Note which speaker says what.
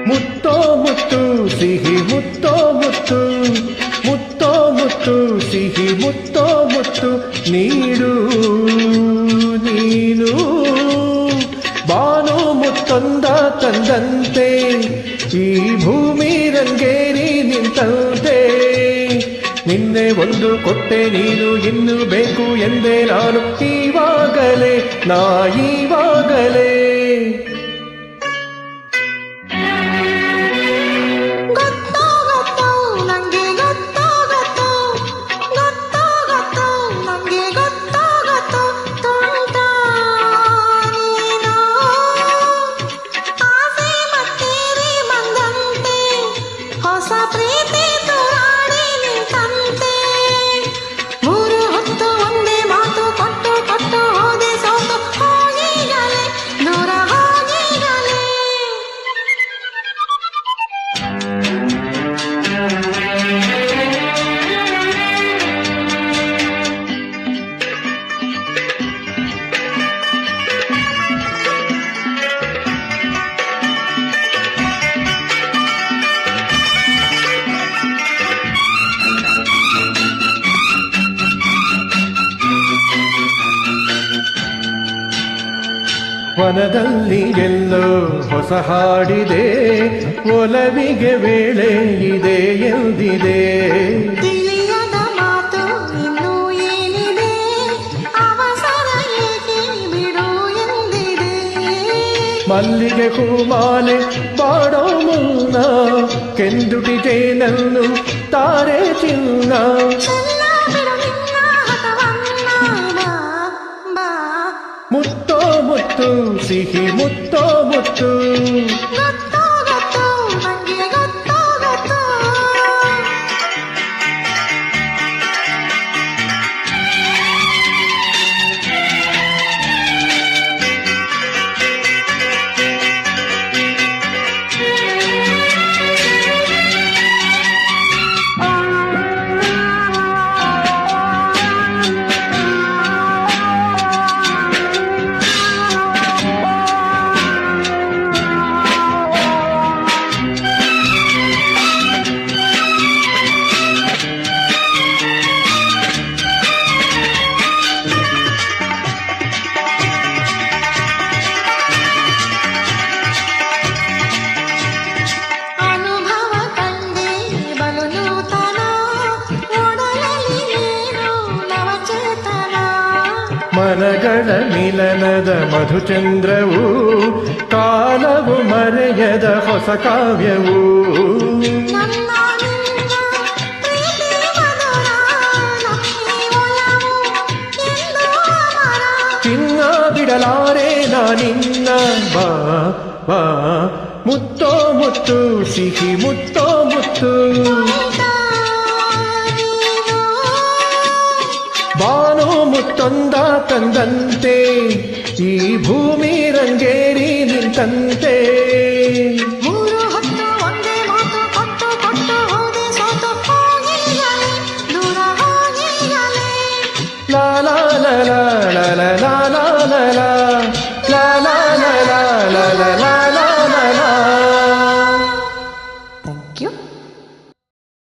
Speaker 1: ಮುತ್ತೋ ಮುತ್ತು ಸಿಹಿ ಮುತ್ತೋ ಮುತ್ತು ಮುತ್ತೋ ಮುತ್ತು ಸಿಹಿ ಮುತ್ತೋ ಮುತ್ತು ನೀಡು ನೀನು ಬಾನು ಮುತ್ತೊಂದ ತಂದಂತೆ ಈ ಭೂಮಿ ರಂಗೇರಿ ನಿಂತಂತೆ ನಿನ್ನೆ ಒಂದು ಕೊಟ್ಟೆ ನೀನು ಇನ್ನು ಬೇಕು ಎಂದೇ ನಾನು ಈವಾಗಲೇ ಈವಾಗಲೇ ವನದಲ್ಲಿ ಎಲ್ಲೋ ಹೊಸ ಹಾಡಿದೆ ಒಲವಿಗೆ ವೇಳೆ ಇದೆ ಎಂದಿದೆ
Speaker 2: ತಿಳಿಯದ ಮಾತು ಇನ್ನೂ ಏನಿದೆ ಅವಸರ ಏಕೆ ಬಿಡು ಎಂದಿದೆ
Speaker 1: ಮಲ್ಲಿಗೆ ಹೂಮಾಲೆ ಬಾಡೋ ಮುನ್ನ ಕೆಂದುಟಿ ಜೇನನ್ನು ತಾರೆ ಚಿನ್ನ ಮುತ್ತೋ ಮುತ್ತು ಸಿಹಿ ಮುತ್ತೋ ಮುತ್ತು ಮನಗಳ ಮಿಲನದ ಮಧುಚಂದ್ರವು ಕಾಲವು ಮರೆಯದ ಹೊಸ ಕಾವ್ಯವು ಚಿನ್ನ ಬಿಡಲಾರೆ ನಾನಿನ್ನ ಬಾ ಬಾ ಮುತ್ತೋ ಮುತ್ತು ಸಿಹಿ ಮುತ್ತೋ ಮುತ್ತು ಬಾನು ಮುತ್ತೊಂದ ತಂದಂತೆ ಈ ಭೂಮಿ ರಂಗೇರಿ ನಿಂತಂತೆ